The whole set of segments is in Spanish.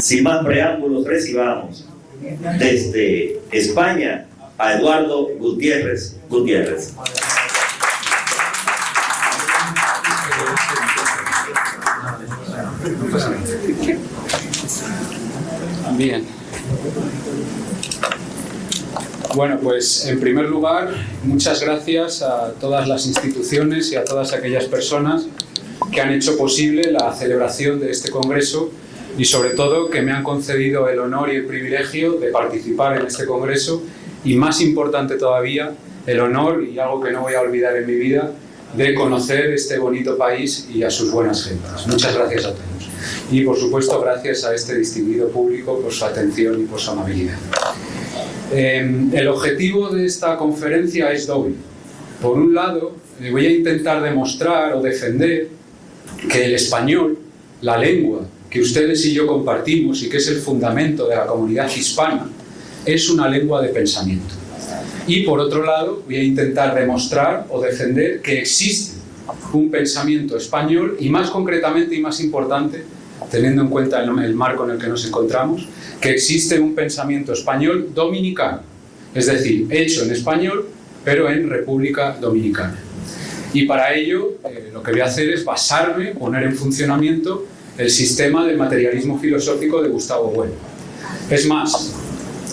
Sin más preámbulos, recibamos desde España a Eduardo Gutiérrez. Bien. Bueno, pues en primer lugar, muchas gracias a todas las instituciones y a todas aquellas personas que han hecho posible la celebración de este congreso y sobre todo que me han concedido el honor y el privilegio de participar en este congreso y, más importante todavía, el honor, y algo que no voy a olvidar en mi vida, de conocer este bonito país y a sus buenas gentes. Muchas gracias a todos. Y, por supuesto, gracias a este distinguido público por su atención y por su amabilidad. El objetivo de esta conferencia es doble. Por un lado, voy a intentar demostrar o defender que el español, la lengua que ustedes y yo compartimos y que es el fundamento de la comunidad hispana, es una lengua de pensamiento. Y por otro lado, voy a intentar demostrar o defender que existe un pensamiento español y, más concretamente y más importante, teniendo en cuenta el marco en el que nos encontramos, que existe un pensamiento español dominicano, es decir, hecho en español, pero en República Dominicana. Y para ello, lo que voy a hacer es basarme, poner en funcionamiento el sistema del materialismo filosófico de Gustavo Bueno. Es más,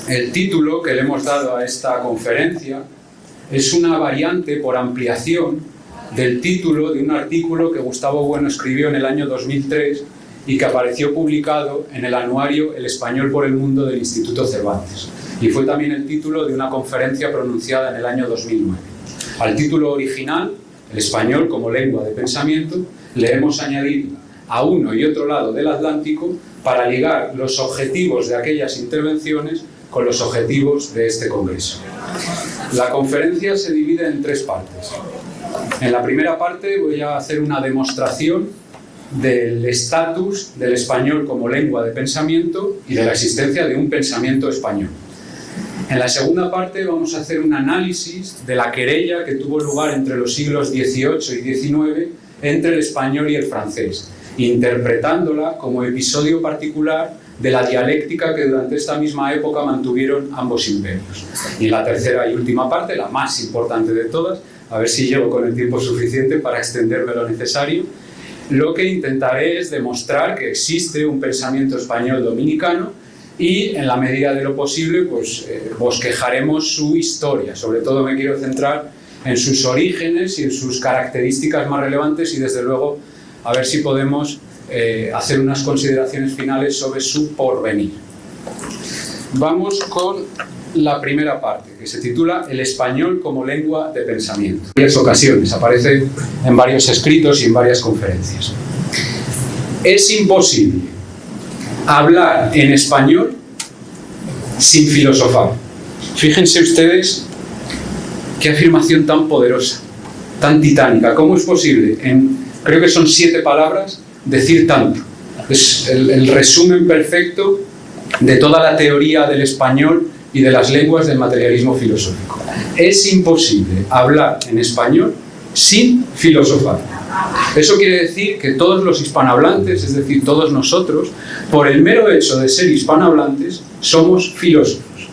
el título que le hemos dado a esta conferencia es una variante por ampliación del título de un artículo que Gustavo Bueno escribió en el año 2003 y que apareció publicado en el anuario El Español por el Mundo del Instituto Cervantes. Y fue también el título de una conferencia pronunciada en el año 2009. Al título original, El español como lengua de pensamiento, le hemos añadido a uno y otro lado del Atlántico para ligar los objetivos de aquellas intervenciones con los objetivos de este congreso. La conferencia se divide en tres partes. En la primera parte voy a hacer una demostración del estatus del español como lengua de pensamiento y de la existencia de un pensamiento español. En la segunda parte vamos a hacer un análisis de la querella que tuvo lugar entre los siglos XVIII y XIX entre el español y el francés, interpretándola como episodio particular de la dialéctica que durante esta misma época mantuvieron ambos imperios. Y en la tercera y última parte, la más importante de todas, a ver si llego con el tiempo suficiente para extenderme lo necesario, lo que intentaré es demostrar que existe un pensamiento español dominicano y, en la medida de lo posible, pues bosquejaremos su historia. Sobre todo me quiero centrar en sus orígenes y en sus características más relevantes y, desde luego, a ver si podemos hacer unas consideraciones finales sobre su porvenir. Vamos con la primera parte, que se titula El español como lengua de pensamiento. En varias ocasiones, aparece en varios escritos y en varias conferencias. Es imposible hablar en español sin filosofar. Fíjense ustedes qué afirmación tan poderosa, tan titánica. ¿Cómo es posible, creo que son 7 palabras, decir tanto? Es el resumen perfecto de toda la teoría del español y de las lenguas del materialismo filosófico. Es imposible hablar en español sin filosofar. Eso quiere decir que todos los hispanohablantes, es decir, todos nosotros, por el mero hecho de ser hispanohablantes, somos filósofos.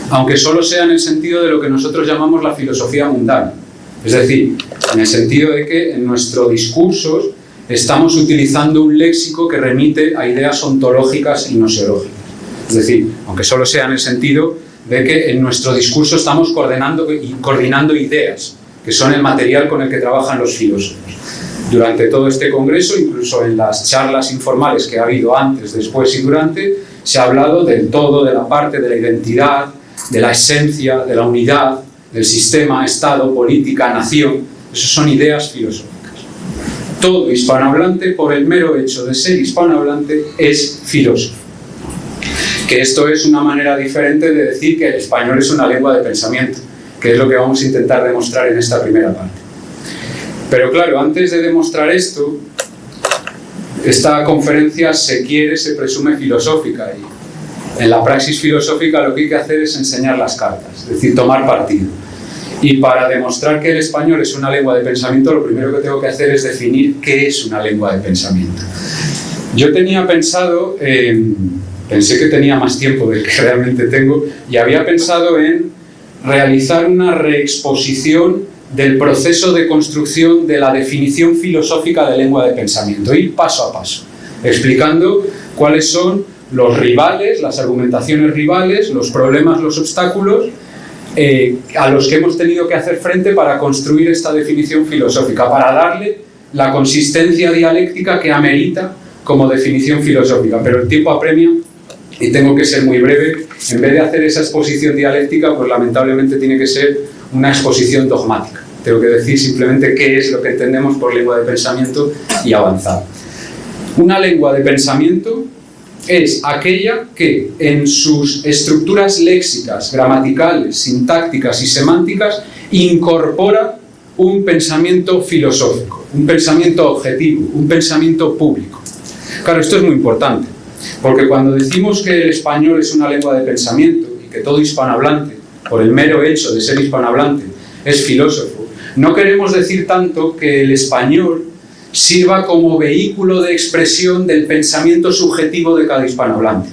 Aunque solo sea en el sentido de lo que nosotros llamamos la filosofía mundana. Es decir, en el sentido de que en nuestro discurso estamos utilizando un léxico que remite a ideas ontológicas y gnoseológicas. Es decir, aunque solo sea en el sentido de que en nuestro discurso estamos coordinando ideas, que son el material con el que trabajan los filósofos. Durante todo este congreso, incluso en las charlas informales que ha habido antes, después y durante, se ha hablado del todo, de la parte de la identidad, de la esencia, de la unidad, del sistema, Estado, política, nación. Esas son ideas filosóficas. Todo hispanohablante, por el mero hecho de ser hispanohablante, es filósofo. Que esto es una manera diferente de decir que el español es una lengua de pensamiento, que es lo que vamos a intentar demostrar en esta primera parte. Pero claro, antes de demostrar esto, esta conferencia se presume filosófica, y en la praxis filosófica lo que hay que hacer es enseñar las cartas, es decir, tomar partido. Y para demostrar que el español es una lengua de pensamiento, lo primero que tengo que hacer es definir qué es una lengua de pensamiento. Yo tenía pensado, pensé que tenía más tiempo del que realmente tengo, y había pensado en realizar una reexposición del proceso de construcción de la definición filosófica de lengua de pensamiento, ir paso a paso, explicando cuáles son los rivales, las argumentaciones rivales, los problemas, los obstáculos a los que hemos tenido que hacer frente para construir esta definición filosófica, para darle la consistencia dialéctica que amerita como definición filosófica. Pero el tiempo apremia y tengo que ser muy breve. En vez de hacer esa exposición dialéctica, pues lamentablemente tiene que ser una exposición dogmática. Tengo que decir simplemente qué es lo que entendemos por lengua de pensamiento y avanzar. Una lengua de pensamiento es aquella que en sus estructuras léxicas, gramaticales, sintácticas y semánticas incorpora un pensamiento filosófico, un pensamiento objetivo, un pensamiento público. Claro, esto es muy importante, porque cuando decimos que el español es una lengua de pensamiento y que todo hispanohablante, por el mero hecho de ser hispanohablante, es filósofo, no queremos decir tanto que el español sirva como vehículo de expresión del pensamiento subjetivo de cada hispanohablante.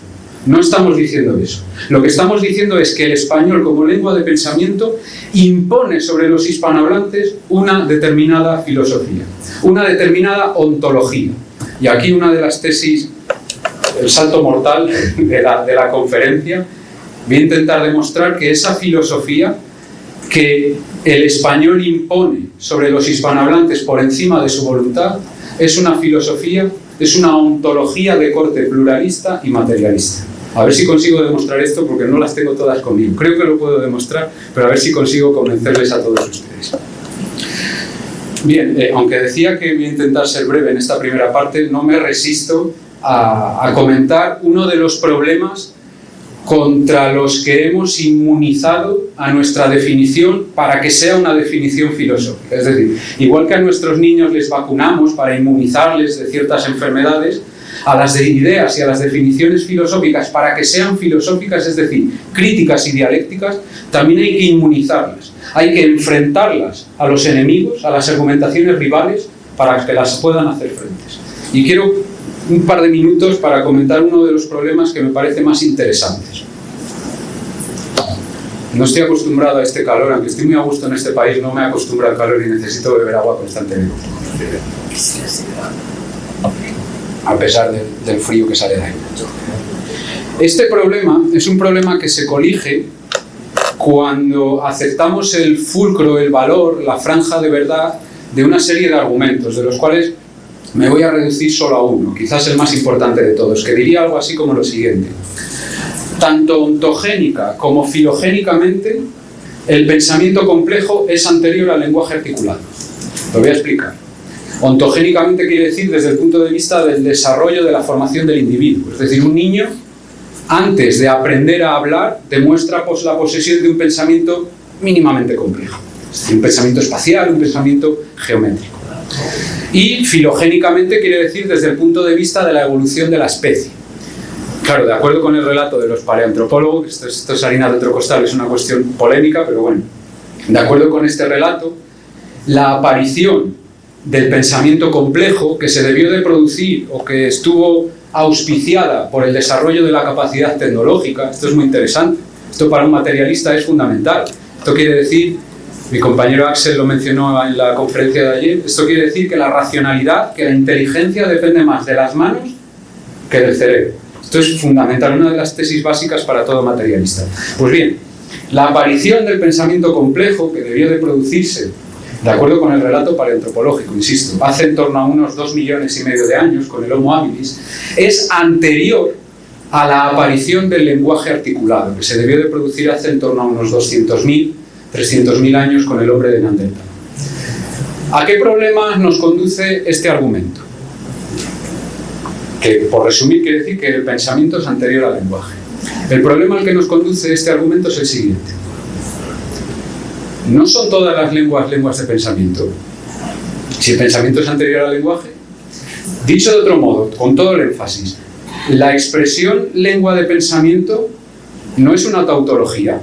No estamos diciendo eso. Lo que estamos diciendo es que el español como lengua de pensamiento impone sobre los hispanohablantes una determinada filosofía, una determinada ontología. Y aquí una de las tesis, el salto mortal de la conferencia, voy a intentar demostrar que esa filosofía que el español impone sobre los hispanohablantes por encima de su voluntad es una filosofía, es una ontología de corte pluralista y materialista. A ver si consigo demostrar esto, porque no las tengo todas conmigo. Creo que lo puedo demostrar, pero a ver si consigo convencerles a todos ustedes. Bien, aunque decía que voy a intentar ser breve en esta primera parte, no me resisto a comentar uno de los problemas contra los que hemos inmunizado a nuestra definición para que sea una definición filosófica. Es decir, igual que a nuestros niños les vacunamos para inmunizarles de ciertas enfermedades, a las ideas y a las definiciones filosóficas para que sean filosóficas, es decir, críticas y dialécticas, también hay que inmunizarlas. Hay que enfrentarlas a los enemigos, a las argumentaciones rivales, para que las puedan hacer frentes. Y quiero un par de minutos para comentar uno de los problemas que me parece más interesantes. No estoy acostumbrado a este calor, aunque estoy muy a gusto en este país, no me acostumbro al calor y necesito beber agua constantemente, a pesar del frío que sale de ahí. Este problema es un problema que se colige cuando aceptamos el fulcro, el valor, la franja de verdad de una serie de argumentos, de los cuales me voy a reducir solo a uno, quizás el más importante de todos, que diría algo así como lo siguiente. Tanto ontogénica como filogénicamente, el pensamiento complejo es anterior al lenguaje articulado. Lo voy a explicar. Ontogénicamente quiere decir desde el punto de vista del desarrollo de la formación del individuo. Es decir, un niño, antes de aprender a hablar, demuestra la posesión de un pensamiento mínimamente complejo. Es decir, un pensamiento espacial, un pensamiento geométrico. Y filogénicamente quiere decir desde el punto de vista de la evolución de la especie. Claro, de acuerdo con el relato de los paleoantropólogos, esto es harina de otro costal, es una cuestión polémica, pero bueno, de acuerdo con este relato, la aparición del pensamiento complejo que se debió de producir o que estuvo auspiciada por el desarrollo de la capacidad tecnológica, esto es muy interesante, esto para un materialista es fundamental, esto quiere decir, mi compañero Axel lo mencionó en la conferencia de ayer, esto quiere decir que la racionalidad, que la inteligencia depende más de las manos que del cerebro. Esto es fundamental, una de las tesis básicas para todo materialista. Pues bien, la aparición del pensamiento complejo que debió de producirse, de acuerdo con el relato paleoantropológico, insisto, hace en torno a unos 2,5 millones de años, con el Homo habilis, es anterior a la aparición del lenguaje articulado, que se debió de producir hace en torno a unos 200.000, 300.000 años con el hombre de Neandertal. ¿A qué problema nos conduce este argumento? Que, por resumir, quiere decir que el pensamiento es anterior al lenguaje. El problema al que nos conduce este argumento es el siguiente. No son todas las lenguas de pensamiento. Si el pensamiento es anterior al lenguaje, dicho de otro modo, con todo el énfasis, la expresión lengua de pensamiento no es una tautología,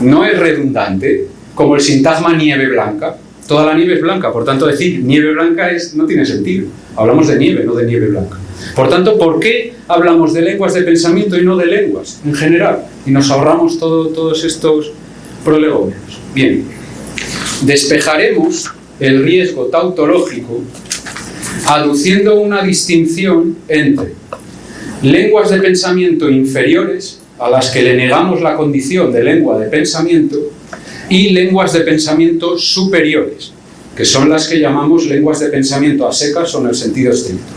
no es redundante, como el sintagma nieve blanca. toda la nieve es blanca, por tanto decir nieve blanca no tiene sentido. Hablamos de nieve, no de nieve blanca. Por tanto, ¿por qué hablamos de lenguas de pensamiento y no de lenguas en general? Y nos ahorramos todos estos prolegómenos. Bien, despejaremos el riesgo tautológico aduciendo una distinción entre lenguas de pensamiento inferiores, a las que le negamos la condición de lengua de pensamiento, y lenguas de pensamiento superiores, que son las que llamamos lenguas de pensamiento a secas o en el sentido estricto.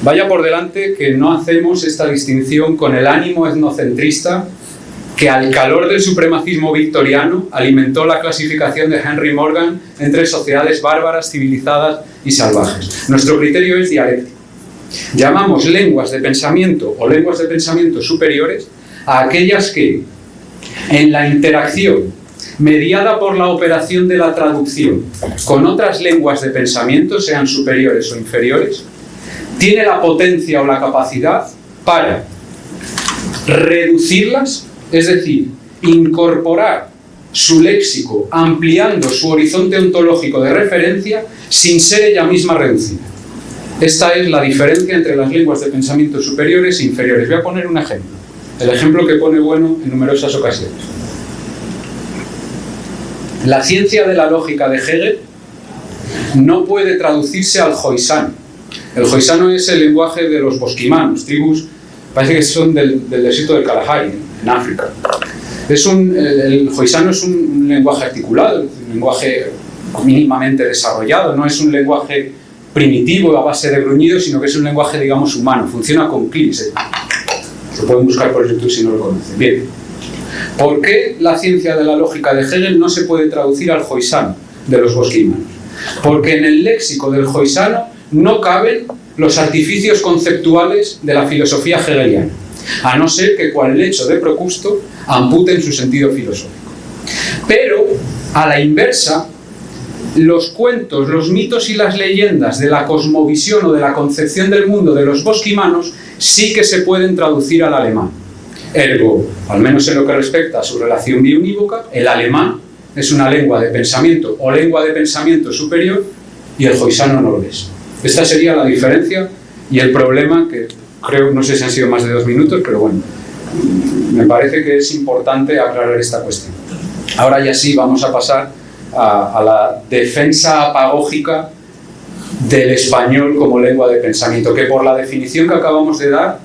Vaya por delante que no hacemos esta distinción con el ánimo etnocentrista que al calor del supremacismo victoriano alimentó la clasificación de Henry Morgan entre sociedades bárbaras, civilizadas y salvajes. Nuestro criterio es dialéctico. Llamamos lenguas de pensamiento o lenguas de pensamiento superiores a aquellas que, en la interacción mediada por la operación de la traducción con otras lenguas de pensamiento, sean superiores o inferiores, tiene la potencia o la capacidad para reducirlas, es decir, incorporar su léxico ampliando su horizonte ontológico de referencia sin ser ella misma reducida. Esta es la diferencia entre las lenguas de pensamiento superiores e inferiores. Voy a poner un ejemplo, el ejemplo que pone Bueno en numerosas ocasiones. La ciencia de la lógica de Hegel no puede traducirse al joisano. El joisano es el lenguaje de los bosquimanos, tribus, parece que son del desierto del Kalahari, en África. El joisano es un lenguaje articulado, un lenguaje mínimamente desarrollado, no es un lenguaje primitivo a base de gruñidos, sino que es un lenguaje, digamos, humano, funciona con clics. Se pueden buscar por YouTube si no lo conocen. Bien, ¿por qué la ciencia de la lógica de Hegel no se puede traducir al joisano de los bosquimanos? Porque en el léxico del joisano no caben los artificios conceptuales de la filosofía hegeliana, a no ser que, cual lecho de Procusto, amputen su sentido filosófico. Pero, a la inversa, los cuentos, los mitos y las leyendas de la cosmovisión o de la concepción del mundo de los bosquimanos sí que se pueden traducir al alemán. Ergo, al menos en lo que respecta a su relación biunívoca, el alemán es una lengua de pensamiento o lengua de pensamiento superior y el joisano no lo es. Esta sería la diferencia y el problema que creo, no sé si han sido más de 2 minutos, pero bueno, me parece que es importante aclarar esta cuestión. Ahora ya sí vamos a pasar a la defensa apagógica del español como lengua de pensamiento, que por la definición que acabamos de dar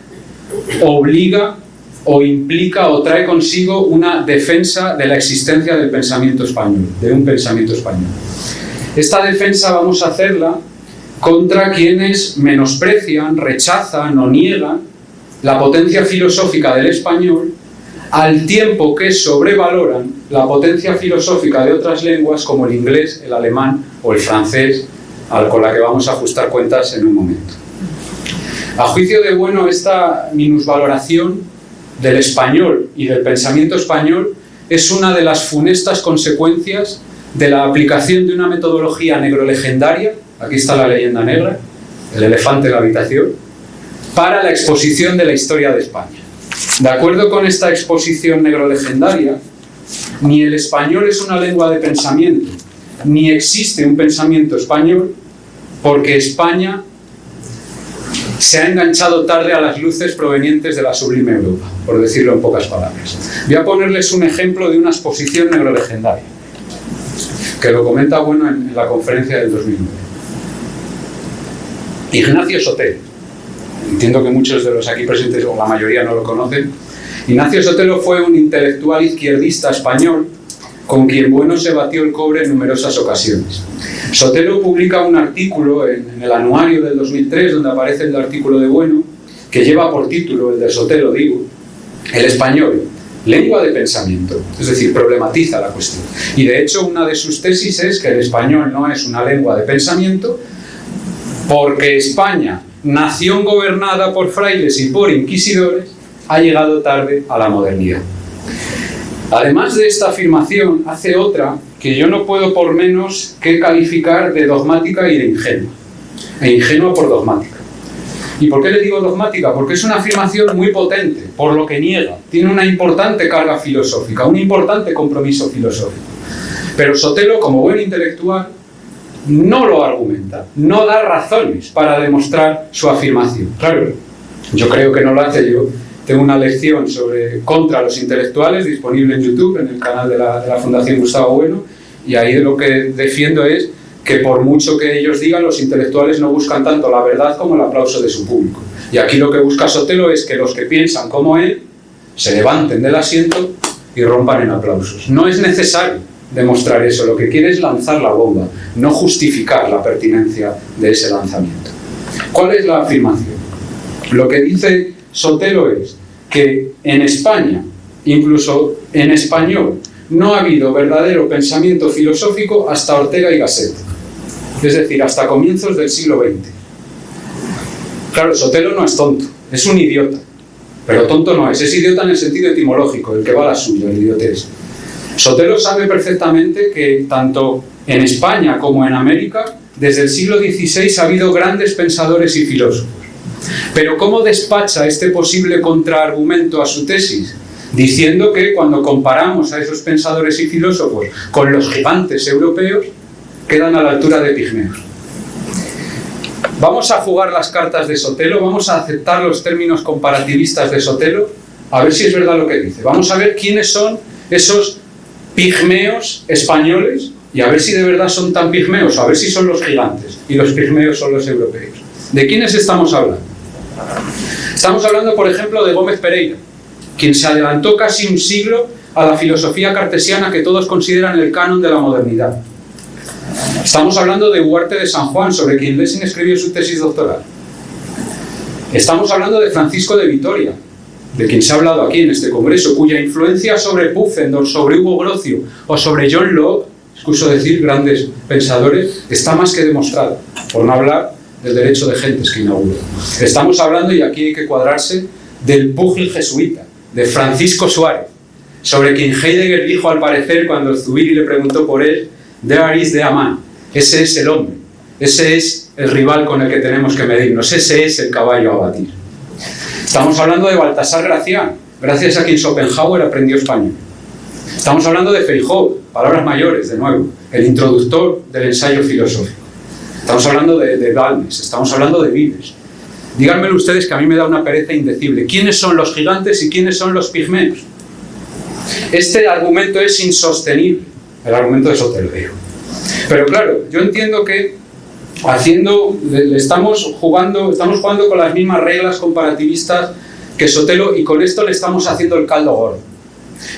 obliga o implica o trae consigo una defensa de la existencia del pensamiento español, de un pensamiento español. Esta defensa vamos a hacerla contra quienes menosprecian, rechazan o niegan la potencia filosófica del español, al tiempo que sobrevaloran la potencia filosófica de otras lenguas como el inglés, el alemán o el francés, con la que vamos a ajustar cuentas en un momento. A juicio de Bueno, esta minusvaloración del español y del pensamiento español es una de las funestas consecuencias de la aplicación de una metodología negrolegendaria, aquí está la leyenda negra, el elefante en la habitación, para la exposición de la historia de España. De acuerdo con esta exposición negrolegendaria, ni el español es una lengua de pensamiento, ni existe un pensamiento español, porque España se ha enganchado tarde a las luces provenientes de la sublime Europa, por decirlo en pocas palabras. Voy a ponerles un ejemplo de una exposición negrolegendaria, que lo comenta Bueno en la conferencia del 2009. Ignacio Sotelo. Entiendo que muchos de los aquí presentes, o la mayoría, no lo conocen. Ignacio Sotelo fue un intelectual izquierdista español con quien Bueno se batió el cobre en numerosas ocasiones. Sotelo publica un artículo en el anuario del 2003, donde aparece el artículo de Bueno, que lleva por título, el de Sotelo digo, el español, lengua de pensamiento, es decir, problematiza la cuestión. Y de hecho una de sus tesis es que el español no es una lengua de pensamiento porque España, nación gobernada por frailes y por inquisidores, ha llegado tarde a la modernidad. Además de esta afirmación, hace otra que yo no puedo por menos que calificar de dogmática y de ingenua. E ingenua por dogmática. ¿Y por qué le digo dogmática? Porque es una afirmación muy potente, por lo que niega. Tiene una importante carga filosófica, un importante compromiso filosófico. Pero Sotelo, como buen intelectual, no lo argumenta, no da razones para demostrar su afirmación. Claro, yo creo que no lo hace. Yo tengo una lección contra los intelectuales disponible en YouTube, en el canal de la Fundación Gustavo Bueno, y ahí lo que defiendo es que por mucho que ellos digan, los intelectuales no buscan tanto la verdad como el aplauso de su público. Y aquí lo que busca Sotelo es que los que piensan como él se levanten del asiento y rompan en aplausos. No es necesario demostrar eso, lo que quiere es lanzar la bomba, no justificar la pertinencia de ese lanzamiento. ¿Cuál es la afirmación? Lo que dice Sotelo es que en España, incluso en español, no ha habido verdadero pensamiento filosófico hasta Ortega y Gasset, es decir, hasta comienzos del siglo XX. Claro, Sotelo no es tonto, es un idiota, pero tonto no es idiota en el sentido etimológico, el que va a la suya, el idiotez. Sotelo sabe perfectamente que tanto en España como en América, desde el siglo XVI ha habido grandes pensadores y filósofos. Pero ¿cómo despacha este posible contraargumento a su tesis? Diciendo que cuando comparamos a esos pensadores y filósofos con los gigantes europeos, quedan a la altura de pigmeos. Vamos a jugar las cartas de Sotelo, vamos a aceptar los términos comparativistas de Sotelo, a ver si es verdad lo que dice. Vamos a ver quiénes son esos pigmeos españoles y a ver si de verdad son tan pigmeos, a ver si son los gigantes y los pigmeos son los europeos. ¿De quiénes estamos hablando? Estamos hablando, por ejemplo, de Gómez Pereira, quien se adelantó casi un siglo a la filosofía cartesiana que todos consideran el canon de la modernidad. Estamos hablando de Huarte de San Juan, sobre quien Lessing escribió su tesis doctoral. Estamos hablando de Francisco de Vitoria, de quien se ha hablado aquí en este congreso, cuya influencia sobre Pufendorf, sobre Hugo Grocio o sobre John Locke, excuso decir grandes pensadores, está más que demostrada, por no hablar del derecho de gentes que inauguró. Estamos hablando, y aquí hay que cuadrarse, del púgil jesuita, de Francisco Suárez, sobre quien Heidegger dijo al parecer cuando Zubiri le preguntó por él: "There is the man", ese es el hombre, ese es el rival con el que tenemos que medirnos, ese es el caballo a batir. Estamos hablando de Baltasar Gracián, gracias a quien Schopenhauer aprendió español. Estamos hablando de Feijóo, palabras mayores, de nuevo, el introductor del ensayo filosófico. Estamos hablando de Balmes, estamos hablando de Vives. Díganmelo ustedes, que a mí me da una pereza indecible. ¿Quiénes son los gigantes y quiénes son los pigmeos? Este argumento es insostenible, el argumento de Sotelo. Pero claro, yo entiendo que estamos jugando con las mismas reglas comparativistas que Sotelo, y con esto le estamos haciendo el caldo gordo.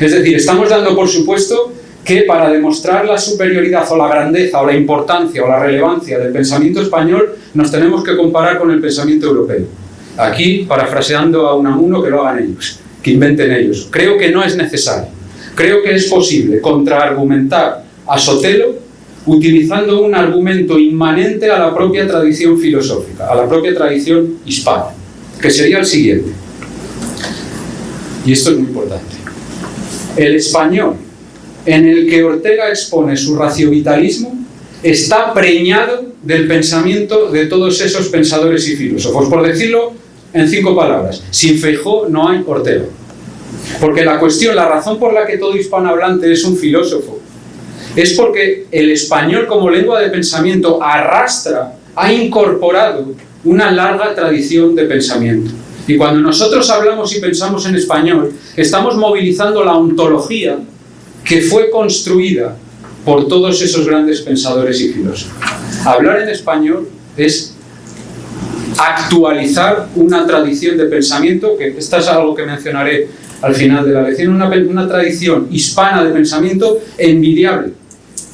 Es decir, estamos dando por supuesto que para demostrar la superioridad o la grandeza o la importancia o la relevancia del pensamiento español nos tenemos que comparar con el pensamiento europeo. Aquí, parafraseando a Unamuno, que lo hagan ellos, que inventen ellos. Creo que no es necesario. Creo que es posible contraargumentar a Sotelo utilizando un argumento inmanente a la propia tradición filosófica, a la propia tradición hispana, que sería el siguiente. Y esto es muy importante. El español en el que Ortega expone su raciovitalismo está preñado del pensamiento de todos esos pensadores y filósofos. Por decirlo en 5 palabras, sin Feijóo no hay Ortega. Porque la razón por la que todo hispanohablante es un filósofo, es porque el español como lengua de pensamiento ha incorporado una larga tradición de pensamiento. Y cuando nosotros hablamos y pensamos en español, estamos movilizando la ontología que fue construida por todos esos grandes pensadores y filósofos. Hablar en español es actualizar una tradición de pensamiento, que esto es algo que mencionaré al final de la lección, una tradición hispana de pensamiento envidiable,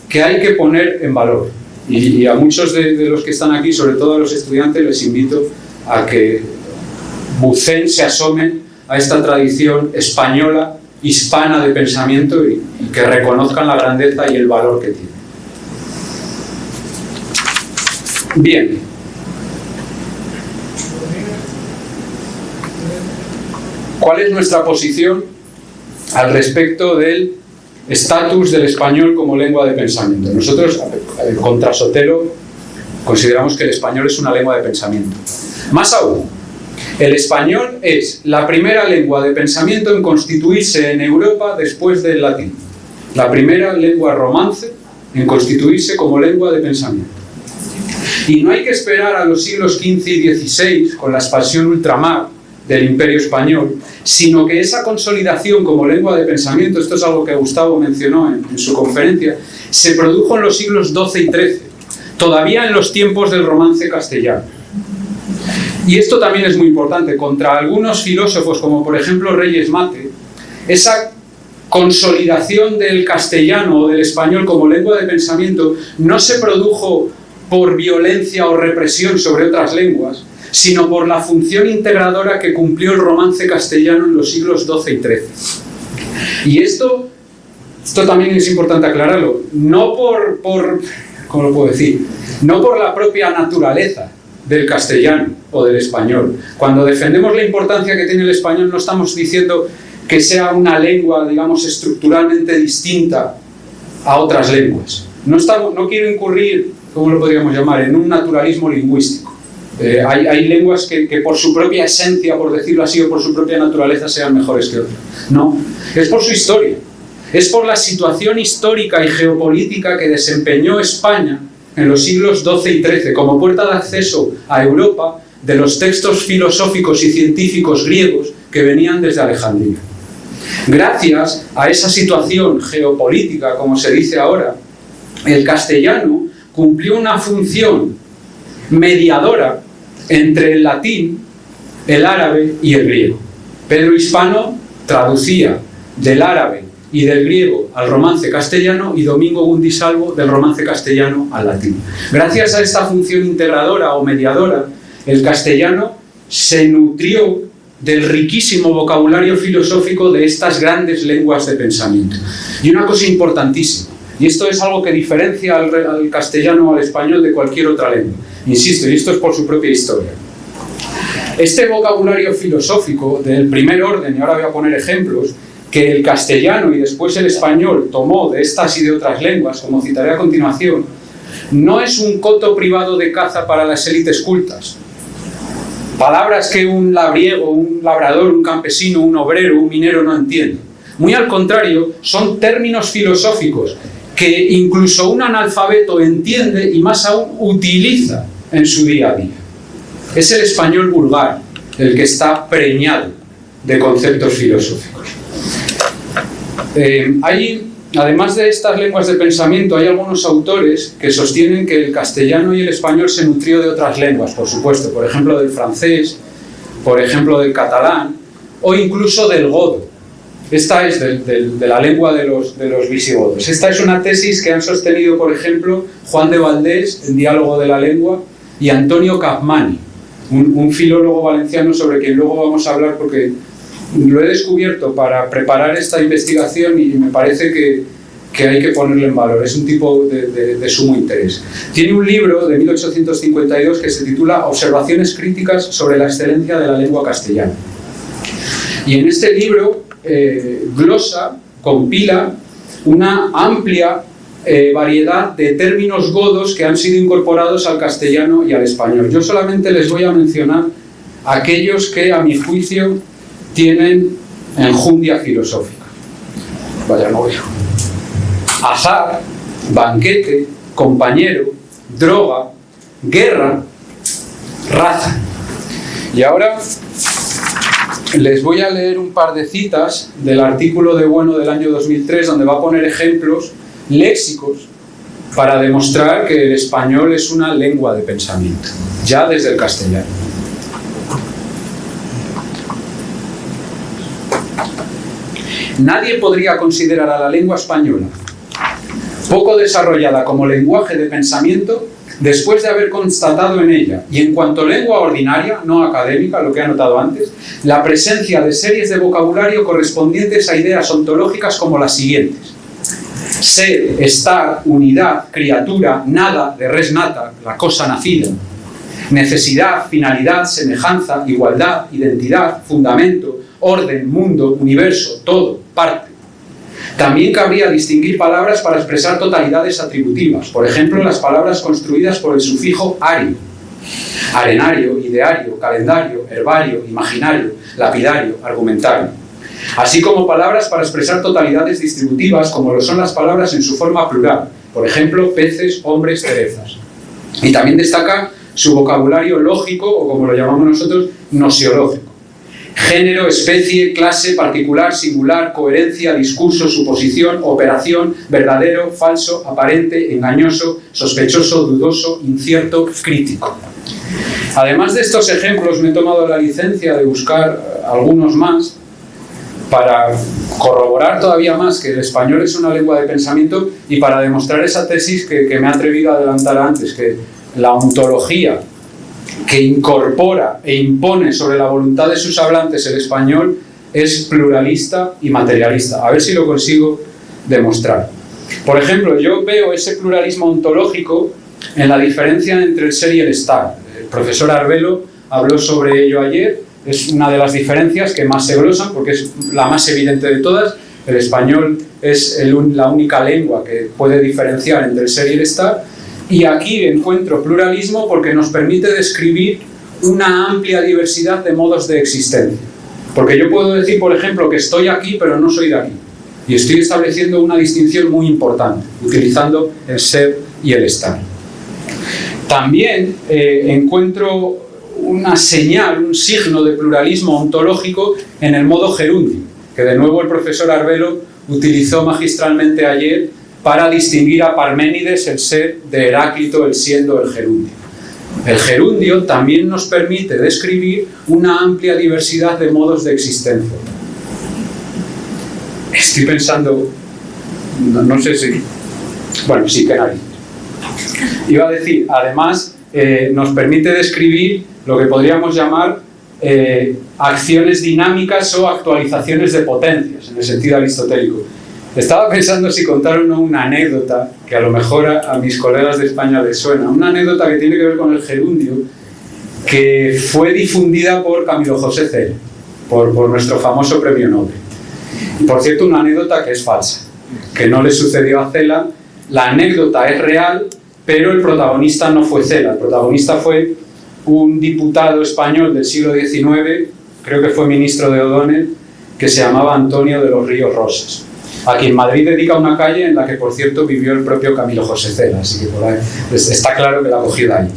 que hay que poner en valor. Y a muchos de los que están aquí, sobre todo a los estudiantes, les invito a que buceen, se asomen a esta tradición española, hispana de pensamiento, y que reconozcan la grandeza y el valor que tiene. Bien. ¿Cuál es nuestra posición al respecto del estatus del español como lengua de pensamiento? Nosotros, contra Sotelo, consideramos que el español es una lengua de pensamiento. Más aún, el español es la primera lengua de pensamiento en constituirse en Europa después del latín. la primera lengua romance en constituirse como lengua de pensamiento. Y no hay que esperar a los siglos XV y XVI con la expansión ultramar del Imperio Español, sino que esa consolidación como lengua de pensamiento, esto es algo que Gustavo mencionó en su conferencia, se produjo en los siglos XII y XIII, todavía en los tiempos del romance castellano. Y esto también es muy importante. Contra algunos filósofos, como por ejemplo Reyes Mate, esa consolidación del castellano o del español como lengua de pensamiento no se produjo por violencia o represión sobre otras lenguas, sino por la función integradora que cumplió el romance castellano en los siglos XII y XIII. Y esto también es importante aclararlo, no ¿cómo lo puedo decir? No por la propia naturaleza del castellano o del español. Cuando defendemos la importancia que tiene el español, no estamos diciendo que sea una lengua, digamos, estructuralmente distinta a otras lenguas. No quiero incurrir, ¿cómo lo podríamos llamar?, en un naturalismo lingüístico. Hay lenguas que por su propia esencia, por decirlo así, o por su propia naturaleza sean mejores que otras. No, es por su historia. Es por la situación histórica y geopolítica que desempeñó España en los siglos XII y XIII como puerta de acceso a Europa de los textos filosóficos y científicos griegos que venían desde Alejandría. Gracias a esa situación geopolítica, como se dice ahora, el castellano cumplió una función mediadora entre el latín, el árabe y el griego. Pedro Hispano traducía del árabe y del griego al romance castellano y Domingo Gundisalvo del romance castellano al latín. Gracias a esta función integradora o mediadora, el castellano se nutrió del riquísimo vocabulario filosófico de estas grandes lenguas de pensamiento. Y una cosa importantísima, y esto es algo que diferencia al castellano o al español de cualquier otra lengua, insisto, y esto es por su propia historia. Este vocabulario filosófico del primer orden, y ahora voy a poner ejemplos, que el castellano y después el español tomó de estas y de otras lenguas, como citaré a continuación, no es un coto privado de caza para las élites cultas. Palabras que un labriego, un labrador, un campesino, un obrero, un minero no entienden. Muy al contrario, son términos filosóficos que incluso un analfabeto entiende y más aún utiliza en su día a día. Es el español vulgar el que está preñado de conceptos filosóficos. Además de estas lenguas de pensamiento, hay algunos autores que sostienen que el castellano y el español se nutrió de otras lenguas, por supuesto, por ejemplo del francés, por ejemplo del catalán, o incluso del godo. Esta es de la lengua de los visigodos. Esta es una tesis que han sostenido, por ejemplo, Juan de Valdés, en Diálogo de la Lengua, y Antonio Capmany, un filólogo valenciano sobre quien luego vamos a hablar porque lo he descubierto para preparar esta investigación y me parece que hay que ponerlo en valor. Es un tipo de sumo interés. Tiene un libro de 1852 que se titula Observaciones críticas sobre la excelencia de la lengua castellana. Y en este libro glosa, compila una amplia variedad de términos godos que han sido incorporados al castellano y al español. Yo solamente les voy a mencionar aquellos que, a mi juicio, tienen enjundia filosófica. Vaya novio. Azar, banquete, compañero, droga, guerra, raza. Y ahora les voy a leer un par de citas del artículo de Bueno del año 2003, donde va a poner ejemplos léxicos para demostrar que el español es una lengua de pensamiento, ya desde el castellano. Nadie podría considerar a la lengua española poco desarrollada como lenguaje de pensamiento después de haber constatado en ella, y en cuanto lengua ordinaria, no académica, lo que he anotado antes, la presencia de series de vocabulario correspondientes a ideas ontológicas como las siguientes: ser, estar, unidad, criatura, nada, de res nata, la cosa nacida; necesidad, finalidad, semejanza, igualdad, identidad, fundamento, orden, mundo, universo, todo, parte. También cabría distinguir palabras para expresar totalidades atributivas, por ejemplo, las palabras construidas por el sufijo ario: arenario, ideario, calendario, herbario, imaginario, lapidario, argumentario. así como palabras para expresar totalidades distributivas, como lo son las palabras en su forma plural, por ejemplo, peces, hombres, cerezas. Y también destaca su vocabulario lógico, o como lo llamamos nosotros, gnosiológico. Género, especie, clase, particular, singular, coherencia, discurso, suposición, operación, verdadero, falso, aparente, engañoso, sospechoso, dudoso, incierto, crítico. Además de estos ejemplos, me he tomado la licencia de buscar algunos más para corroborar todavía más que el español es una lengua de pensamiento y para demostrar esa tesis que me he atrevido a adelantar antes, que la ontología que incorpora e impone sobre la voluntad de sus hablantes el español es pluralista y materialista. A ver si lo consigo demostrar. Por ejemplo, yo veo ese pluralismo ontológico en la diferencia entre el ser y el estar. El profesor Arbelo habló sobre ello ayer. Es una de las diferencias que más se glosan porque es la más evidente de todas. El español es la única lengua que puede diferenciar entre el ser y el estar. Y aquí encuentro pluralismo porque nos permite describir una amplia diversidad de modos de existencia. Porque yo puedo decir, por ejemplo, que estoy aquí pero no soy de aquí. Y estoy estableciendo una distinción muy importante, utilizando el ser y el estar. También encuentro una señal, un signo de pluralismo ontológico en el modo gerundio, que de nuevo el profesor Arbelo utilizó magistralmente ayer para distinguir a Parménides, el ser, de Heráclito, el siendo, el gerundio. El gerundio también nos permite describir una amplia diversidad de modos de existencia. Estoy pensando, no sé si... Bueno, sí, que nariz. Iba a decir, además, nos permite describir lo que podríamos llamar acciones dinámicas o actualizaciones de potencias, en el sentido aristotélico. Estaba pensando si contar o no una anécdota, que a lo mejor a mis colegas de España les suena, una anécdota que tiene que ver con el gerundio, que fue difundida por Camilo José Cela, por nuestro famoso premio Nobel. Y por cierto, una anécdota que es falsa, que no le sucedió a Cela. La anécdota es real, pero el protagonista no fue Cela. El protagonista fue un diputado español del siglo XIX, creo que fue ministro de O'Donnell, que se llamaba Antonio de los Ríos Rosas, a quien Madrid dedica una calle en la que, por cierto, vivió el propio Camilo José Cela, así que por ahí está claro que la cogió de ahí.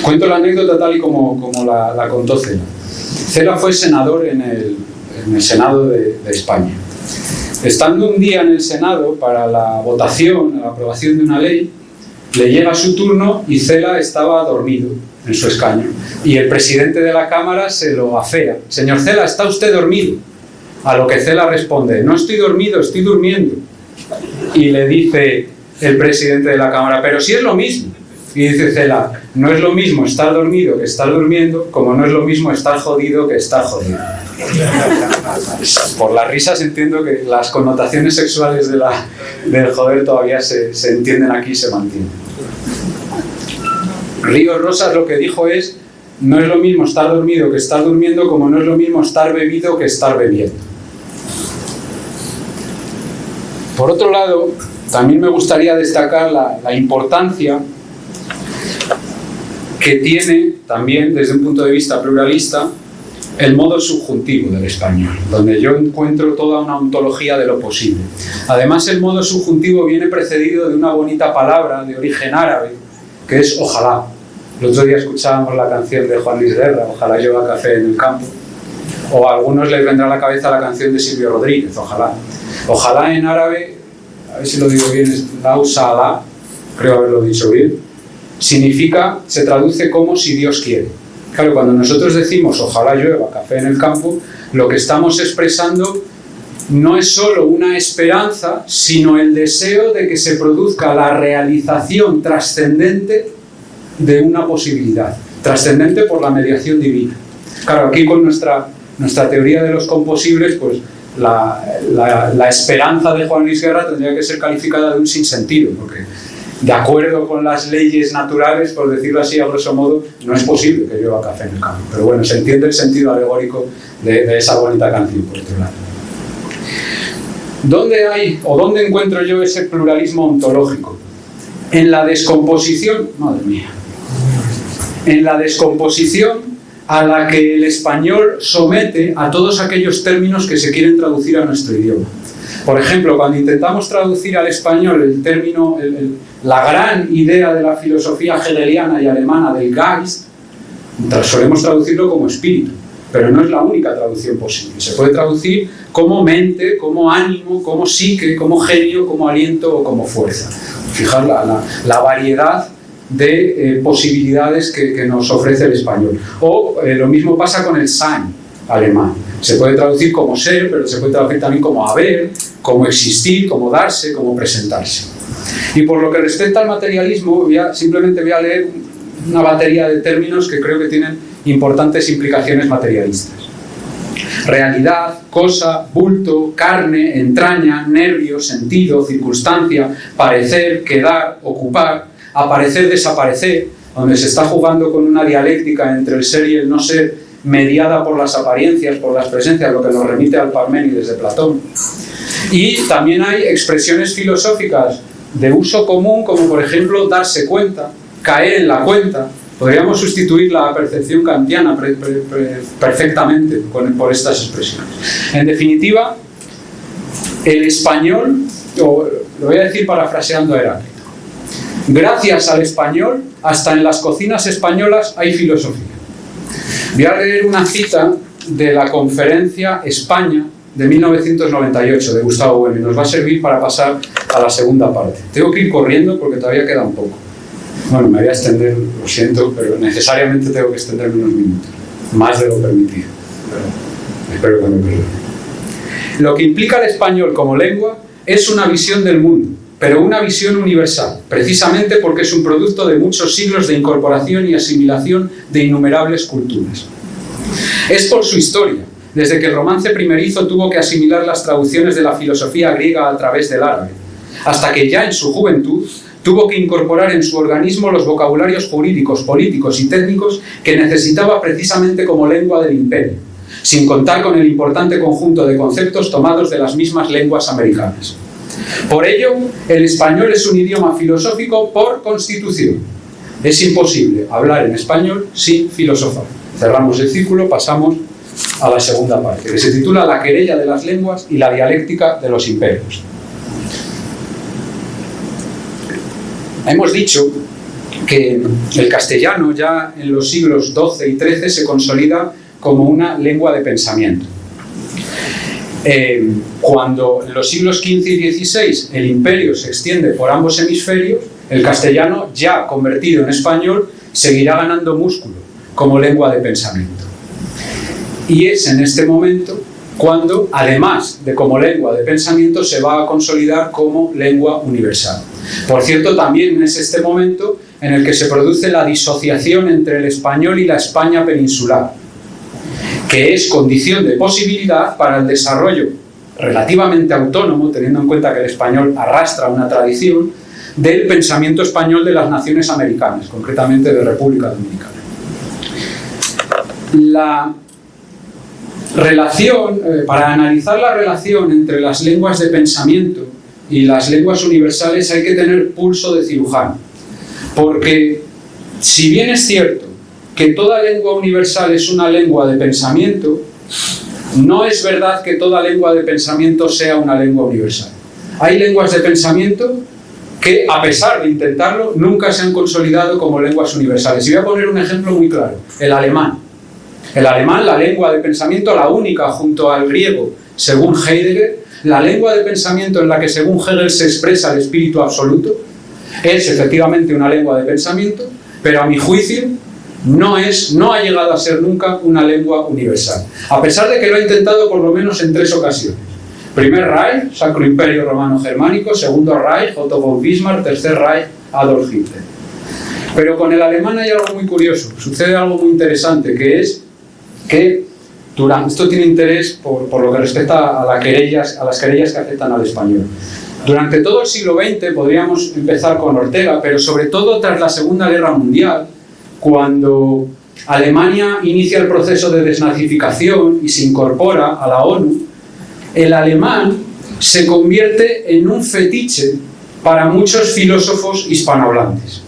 Cuento la anécdota tal y como la contó Cela. Cela fue senador en el Senado de España. Estando un día en el Senado para la votación, la aprobación de una ley, le llega su turno y Cela estaba dormido en su escaño. Y el presidente de la Cámara se lo afea. Señor Cela, ¿está usted dormido? A lo que Cela responde, no estoy dormido, estoy durmiendo. Y le dice el presidente de la Cámara, pero sí es lo mismo. Y dice Cela, no es lo mismo estar dormido que estar durmiendo, como no es lo mismo estar jodido que estar jodido. Por las risas entiendo que las connotaciones sexuales del joder todavía se entienden aquí y se mantienen. Ríos Rosas lo que dijo es, no es lo mismo estar dormido que estar durmiendo, como no es lo mismo estar bebido que estar bebiendo. Por otro lado, también me gustaría destacar la importancia que tiene también, desde un punto de vista pluralista, el modo subjuntivo del español, donde yo encuentro toda una ontología de lo posible. Además, el modo subjuntivo viene precedido de una bonita palabra de origen árabe, que es ojalá. El otro día escuchábamos la canción de Juan Luis Guerra, Ojalá llueva café en el campo. O a algunos les vendrá a la cabeza la canción de Silvio Rodríguez, ojalá. Ojalá en árabe, a ver si lo digo bien, es lausalá, creo haberlo dicho bien, significa, se traduce como si Dios quiere. Claro, cuando nosotros decimos ojalá llueva café en el campo, lo que estamos expresando no es solo una esperanza, sino el deseo de que se produzca la realización trascendente de una posibilidad, trascendente por la mediación divina. Claro, aquí con nuestra teoría de los composibles, pues la esperanza de Juan Luis Guerra tendría que ser calificada de un sinsentido, porque de acuerdo con las leyes naturales, por decirlo así, a grosso modo, no es posible que llueva café en el campo. Pero bueno, se entiende el sentido alegórico de esa bonita canción, por otro lado. ¿Dónde hay, o dónde encuentro yo ese pluralismo ontológico? En la descomposición, madre mía, en la descomposición a la que el español somete a todos aquellos términos que se quieren traducir a nuestro idioma. Por ejemplo, cuando intentamos traducir al español el término, la gran idea de la filosofía hegeliana y alemana del Geist, solemos traducirlo como espíritu, pero no es la única traducción posible. Se puede traducir como mente, como ánimo, como psique, como genio, como aliento o como fuerza. Fijaos la variedad de posibilidades que nos ofrece el español. O lo mismo pasa con el Sein alemán. Se puede traducir como ser, pero se puede traducir también como haber, como existir, como darse, como presentarse. Y por lo que respecta al materialismo, simplemente voy a leer una batería de términos que creo que tienen importantes implicaciones materialistas. Realidad, cosa, bulto, carne, entraña, nervio, sentido, circunstancia, parecer, quedar, ocupar, aparecer, desaparecer, donde se está jugando con una dialéctica entre el ser y el no ser, mediada por las apariencias, por las presencias, lo que nos remite al Parménides de Platón. Y también hay expresiones filosóficas de uso común, como por ejemplo darse cuenta, caer en la cuenta. Podríamos sustituir la percepción kantiana perfectamente por estas expresiones. En definitiva, el español, lo voy a decir parafraseando a Heráclito, gracias al español, hasta en las cocinas españolas hay filosofía. Voy a leer una cita de la conferencia España de 1998 de Gustavo Bueno y nos va a servir para pasar a la segunda parte. Tengo que ir corriendo porque todavía queda un poco. Bueno, me voy a extender, lo siento, pero necesariamente tengo que extenderme unos minutos, más de lo permitido. Espero que me perdone. Lo que implica el español como lengua es una visión del mundo, pero una visión universal, precisamente porque es un producto de muchos siglos de incorporación y asimilación de innumerables culturas. Es por su historia, desde que el romance primerizo tuvo que asimilar las traducciones de la filosofía griega a través del árabe, hasta que ya en su juventud tuvo que incorporar en su organismo los vocabularios jurídicos, políticos y técnicos que necesitaba precisamente como lengua del imperio, sin contar con el importante conjunto de conceptos tomados de las mismas lenguas americanas. Por ello, el español es un idioma filosófico por constitución. Es imposible hablar en español sin filosofar. Cerramos el círculo, pasamos a la segunda parte, que se titula La querella de las lenguas y la dialéctica de los imperios. Hemos dicho que el castellano ya en los siglos XII y XIII se consolida como una lengua de pensamiento. Cuando en los siglos XV y XVI el imperio se extiende por ambos hemisferios, el castellano, ya convertido en español, seguirá ganando músculo como lengua de pensamiento. Y es en este momento cuando, además de como lengua de pensamiento, se va a consolidar como lengua universal. Por cierto, también es este momento en el que se produce la disociación entre el español y la España peninsular, que es condición de posibilidad para el desarrollo relativamente autónomo, teniendo en cuenta que el español arrastra una tradición, del pensamiento español de las naciones americanas, concretamente de República Dominicana. La relación, para analizar la relación entre las lenguas de pensamiento y las lenguas universales hay que tener pulso de cirujano, porque si bien es cierto que toda lengua universal es una lengua de pensamiento, no es verdad que toda lengua de pensamiento sea una lengua universal. Hay lenguas de pensamiento que, a pesar de intentarlo, nunca se han consolidado como lenguas universales. Y voy a poner un ejemplo muy claro: el alemán. El alemán, la lengua de pensamiento, la única junto al griego, según Heidegger, la lengua de pensamiento en la que, según Hegel, se expresa el espíritu absoluto, es efectivamente una lengua de pensamiento, pero a mi juicio no ha llegado a ser nunca una lengua universal, a pesar de que lo ha intentado por lo menos en 3 ocasiones. Primer Reich, Sacro Imperio Romano Germánico; segundo Reich, Otto von Bismarck; tercer Reich, Adolf Hitler. Pero con el alemán hay algo muy curioso, sucede algo muy interesante, que es que esto tiene interés por lo que respecta a las querellas que afectan al español. Durante todo el siglo XX, podríamos empezar con Ortega, pero sobre todo tras la Segunda Guerra Mundial, cuando Alemania inicia el proceso de desnazificación y se incorpora a la ONU, el alemán se convierte en un fetiche para muchos filósofos hispanohablantes.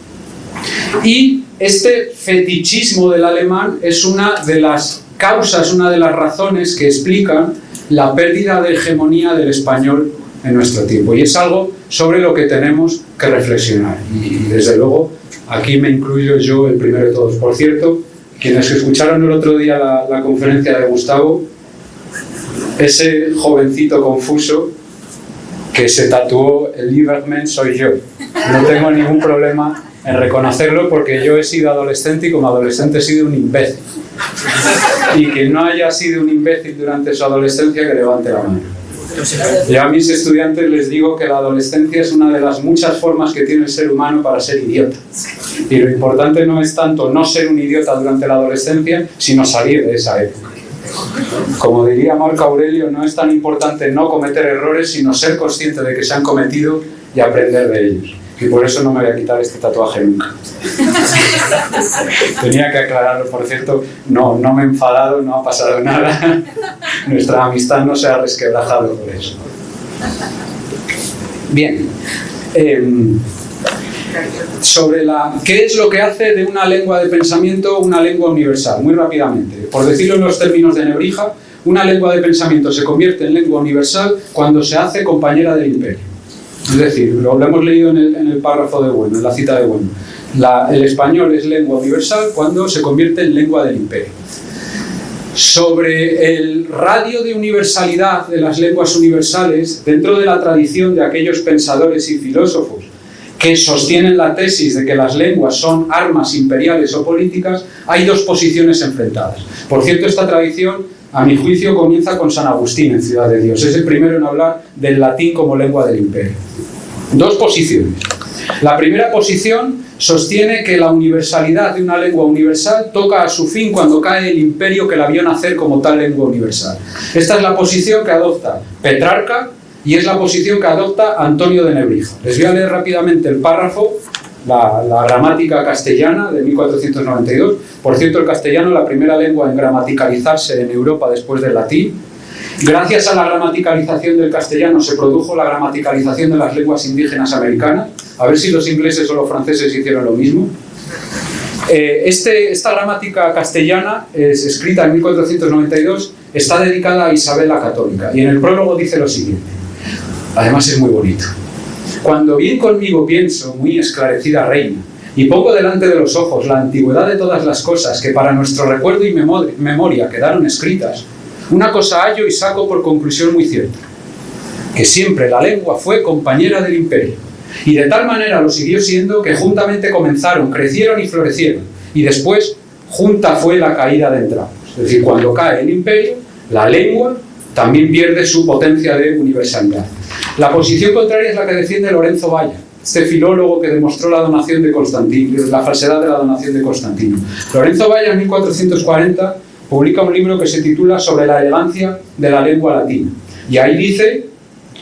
Y este fetichismo del alemán es una de las causas, una de las razones que explican la pérdida de hegemonía del español en nuestro tiempo. Y es algo sobre lo que tenemos que reflexionar. Y desde luego, aquí me incluyo yo el primero de todos. Por cierto, quienes escucharon el otro día la conferencia de Gustavo, ese jovencito confuso que se tatuó el Lieberman soy yo. No tengo ningún problema en reconocerlo porque yo he sido adolescente y como adolescente he sido un imbécil. Y quien no haya sido un imbécil durante su adolescencia, que levante la mano. Yo a mis estudiantes les digo que la adolescencia es una de las muchas formas que tiene el ser humano para ser idiota. Y lo importante no es tanto no ser un idiota durante la adolescencia, sino salir de esa época. Como diría Marco Aurelio, no es tan importante no cometer errores, sino ser consciente de que se han cometido y aprender de ellos. Y por eso no me voy a quitar este tatuaje nunca. Tenía que aclararlo, por cierto, no me he enfadado, no ha pasado nada. Nuestra amistad no se ha resquebrajado por eso. Bien. Sobre qué es lo que hace de una lengua de pensamiento una lengua universal, muy rápidamente. Por decirlo en los términos de Nebrija, una lengua de pensamiento se convierte en lengua universal cuando se hace compañera del imperio. Es decir, lo hemos leído en el párrafo de Bueno, en la cita de Bueno. El español es lengua universal cuando se convierte en lengua del imperio. Sobre el radio de universalidad de las lenguas universales, dentro de la tradición de aquellos pensadores y filósofos que sostienen la tesis de que las lenguas son armas imperiales o políticas, hay dos posiciones enfrentadas. Por cierto, esta tradición, a mi juicio, comienza con San Agustín en Ciudad de Dios. Es el primero en hablar del latín como lengua del imperio. Dos posiciones. La primera posición sostiene que la universalidad de una lengua universal toca a su fin cuando cae el imperio que la vio nacer como tal lengua universal. Esta es la posición que adopta Petrarca y es la posición que adopta Antonio de Nebrija. Les voy a leer rápidamente el párrafo, la gramática castellana de 1492. Por cierto, el castellano, la primera lengua en gramaticalizarse en Europa después del latín. Gracias a la gramaticalización del castellano se produjo la gramaticalización de las lenguas indígenas americanas. A ver si los ingleses o los franceses hicieron lo mismo. Esta gramática castellana, es escrita en 1492, está dedicada a Isabel la Católica. Y en el prólogo dice lo siguiente. Además es muy bonito. Cuando bien conmigo pienso, muy esclarecida reina, y pongo delante de los ojos la antigüedad de todas las cosas que para nuestro recuerdo y memoria quedaron escritas, una cosa hallo y saco por conclusión muy cierta, que siempre la lengua fue compañera del imperio, y de tal manera lo siguió siendo que juntamente comenzaron, crecieron y florecieron, y después junta fue la caída de entrambos. Es decir, cuando cae el imperio, la lengua también pierde su potencia de universalidad. La posición contraria es la que defiende Lorenzo Valla, este filólogo que demostró la donación de Constantino, la falsedad de la donación de Constantino. Lorenzo Valla en 1440 publica un libro que se titula Sobre la elegancia de la lengua latina. Y ahí dice,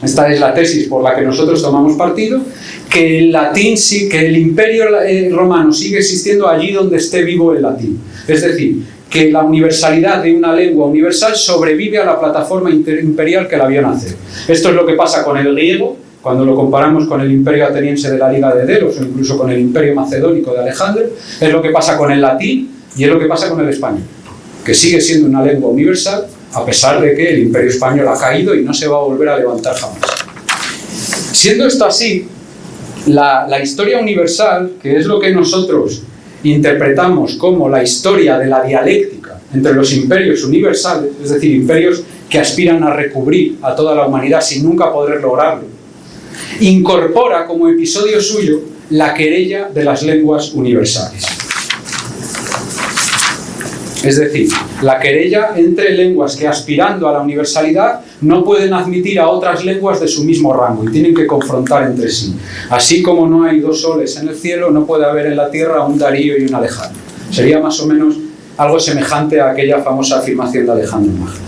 esta es la tesis por la que nosotros tomamos partido, que el latín, que el imperio romano sigue existiendo allí donde esté vivo el latín. Es decir, que la universalidad de una lengua universal sobrevive a la plataforma imperial que la vio nacer. Esto es lo que pasa con el griego, cuando lo comparamos con el imperio ateniense de la Liga de Delos o incluso con el imperio macedónico de Alejandro, es lo que pasa con el latín y es lo que pasa con el español, que sigue siendo una lengua universal a pesar de que el imperio español ha caído y no se va a volver a levantar jamás. Siendo esto así, la historia universal, que es lo que nosotros interpretamos como la historia de la dialéctica entre los imperios universales, es decir, imperios que aspiran a recubrir a toda la humanidad sin nunca poder lograrlo, incorpora como episodio suyo la querella de las lenguas universales. Es decir, la querella entre lenguas que aspirando a la universalidad no pueden admitir a otras lenguas de su mismo rango y tienen que confrontar entre sí. Así como no hay dos soles en el cielo, no puede haber en la tierra un Darío y un Alejandro. Sería más o menos algo semejante a aquella famosa afirmación de Alejandro Magno.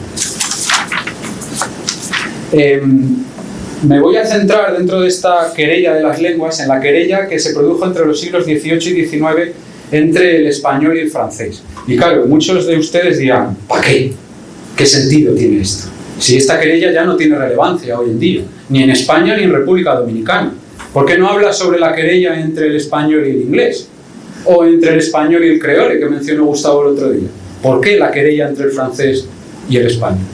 Me voy a centrar dentro de esta querella de las lenguas en la querella que se produjo entre los siglos XVIII y XIX entre el español y el francés. Y claro, muchos de ustedes dirán, ¿para qué? ¿Qué sentido tiene esto? Si esta querella ya no tiene relevancia hoy en día, ni en España ni en República Dominicana. ¿Por qué no habla sobre la querella entre el español y el inglés? o entre el español y el creole, que mencionó Gustavo el otro día? ¿Por qué la querella entre el francés y el español?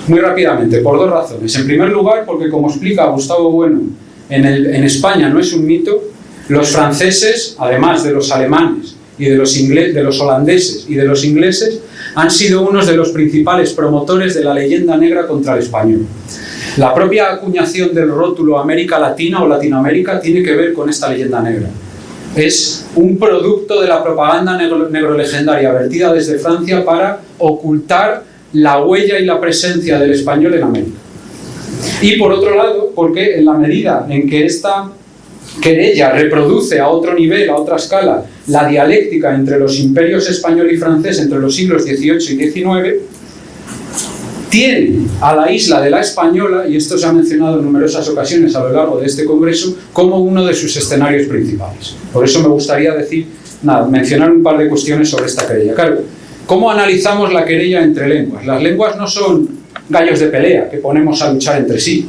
Muy rápidamente, por dos razones. En primer lugar, porque como explica Gustavo Bueno, en España no es un mito. Los franceses, además de los alemanes y de los holandeses y de los ingleses, han sido unos de los principales promotores de la leyenda negra contra el español. La propia acuñación del rótulo América Latina o Latinoamérica tiene que ver con esta leyenda negra. Es un producto de la propaganda negro-legendaria vertida desde Francia para ocultar la huella y la presencia del español en América. Y por otro lado, porque en la medida en que esta querella reproduce a otro nivel, a otra escala, la dialéctica entre los imperios español y francés entre los siglos XVIII y XIX, tiene a la isla de la Española, y esto se ha mencionado en numerosas ocasiones a lo largo de este congreso, como uno de sus escenarios principales. Por eso me gustaría mencionar un par de cuestiones sobre esta querella. Claro, ¿cómo analizamos la querella entre lenguas? Las lenguas no son gallos de pelea que ponemos a luchar entre sí.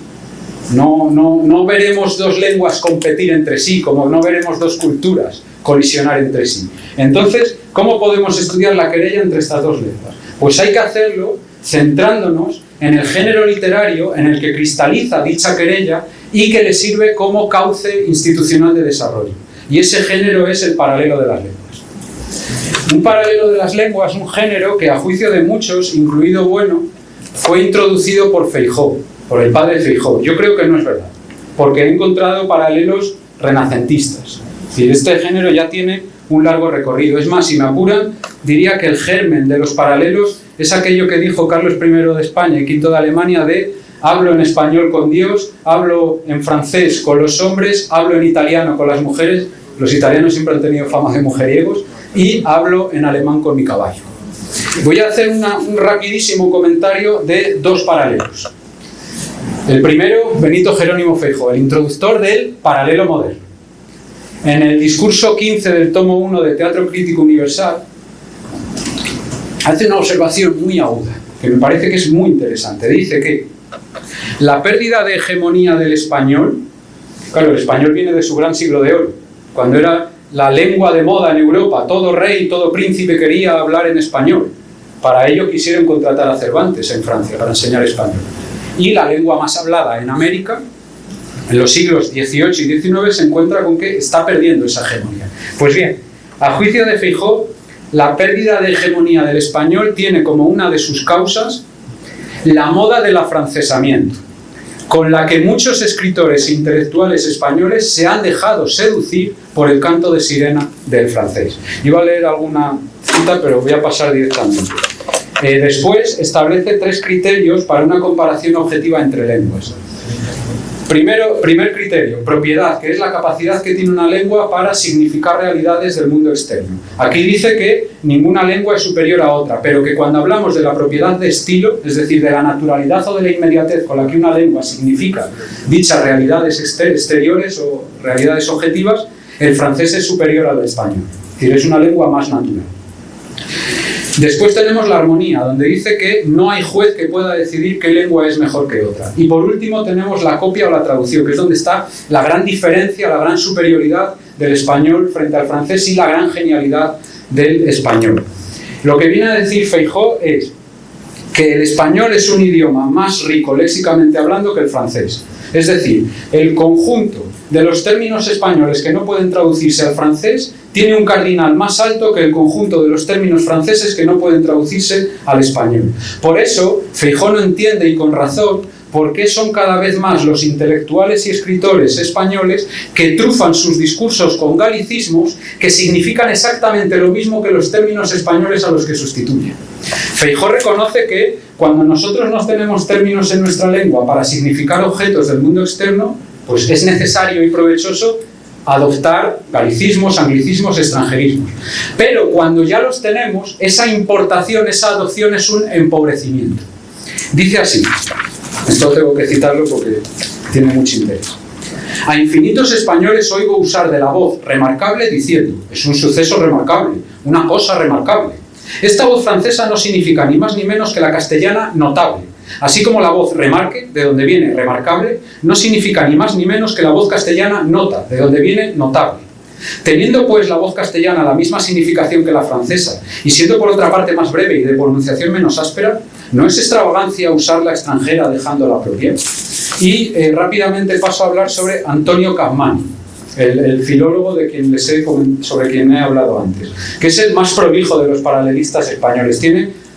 No veremos dos lenguas competir entre sí, como no veremos dos culturas colisionar entre sí. Entonces, ¿cómo podemos estudiar la querella entre estas dos lenguas? Pues hay que hacerlo centrándonos en el género literario en el que cristaliza dicha querella y que le sirve como cauce institucional de desarrollo. Y ese género es el paralelo de las lenguas. Un paralelo de las lenguas, un género que a juicio de muchos, incluido Bueno, fue introducido por Feijóo, por el padre Feijóo. Yo creo que no es verdad, porque he encontrado paralelos renacentistas. Es decir, este género ya tiene un largo recorrido. Es más, si me apuran, diría que el germen de los paralelos es aquello que dijo Carlos I de España y V de Alemania de hablo en español con Dios, hablo en francés con los hombres, hablo en italiano con las mujeres, los italianos siempre han tenido fama de mujeriegos, y hablo en alemán con mi caballo. Voy a hacer un rapidísimo comentario de dos paralelos. El primero, Benito Jerónimo Feijóo, el introductor del paralelo moderno. En el discurso 15 del tomo 1 de Teatro Crítico Universal, hace una observación muy aguda, que me parece que es muy interesante. Dice que la pérdida de hegemonía del español, claro, el español viene de su gran siglo de oro, cuando era la lengua de moda en Europa, todo rey, todo príncipe quería hablar en español. Para ello quisieron contratar a Cervantes en Francia para enseñar español. Y la lengua más hablada en América, en los siglos XVIII y XIX, se encuentra con que está perdiendo esa hegemonía. Pues bien, a juicio de Feijóo, la pérdida de hegemonía del español tiene como una de sus causas la moda del afrancesamiento, con la que muchos escritores e intelectuales españoles se han dejado seducir por el canto de sirena del francés. Iba a leer alguna cita, pero voy a pasar directamente. Después establece 3 criterios para una comparación objetiva entre lenguas. Primer criterio, propiedad, que es la capacidad que tiene una lengua para significar realidades del mundo externo. Aquí dice que ninguna lengua es superior a otra, pero que cuando hablamos de la propiedad de estilo, es decir, de la naturalidad o de la inmediatez con la que una lengua significa dichas realidades exteriores o realidades objetivas, el francés es superior al español. Es decir, es una lengua más natural. Después tenemos la armonía, donde dice que no hay juez que pueda decidir qué lengua es mejor que otra. Y por último tenemos la copia o la traducción, que es donde está la gran diferencia, la gran superioridad del español frente al francés y la gran genialidad del español. Lo que viene a decir Feijóo es que el español es un idioma más rico léxicamente hablando que el francés. Es decir, el conjunto de los términos españoles que no pueden traducirse al francés tiene un cardinal más alto que el conjunto de los términos franceses que no pueden traducirse al español. Por eso, Feijóo no entiende, y con razón, por qué son cada vez más los intelectuales y escritores españoles que trufan sus discursos con galicismos que significan exactamente lo mismo que los términos españoles a los que sustituyen. Feijóo reconoce que cuando nosotros no tenemos términos en nuestra lengua para significar objetos del mundo externo, pues es necesario y provechoso adoptar galicismos, anglicismos, extranjerismos. Pero cuando ya los tenemos, esa importación, esa adopción es un empobrecimiento. Dice así, esto tengo que citarlo porque tiene mucho interés. A infinitos españoles oigo usar de la voz remarcable diciendo, es un suceso remarcable, una cosa remarcable. Esta voz francesa no significa ni más ni menos que la castellana notable. Así como la voz remarque, de donde viene remarcable, no significa ni más ni menos que la voz castellana nota, de donde viene notable. Teniendo pues la voz castellana la misma significación que la francesa y siendo por otra parte más breve y de pronunciación menos áspera, ¿no es extravagancia usar la extranjera dejando la propia? Y rápidamente paso a hablar sobre Antonio Capmany, el filólogo sobre quien he hablado antes, que es el más prolijo de los paralelistas españoles.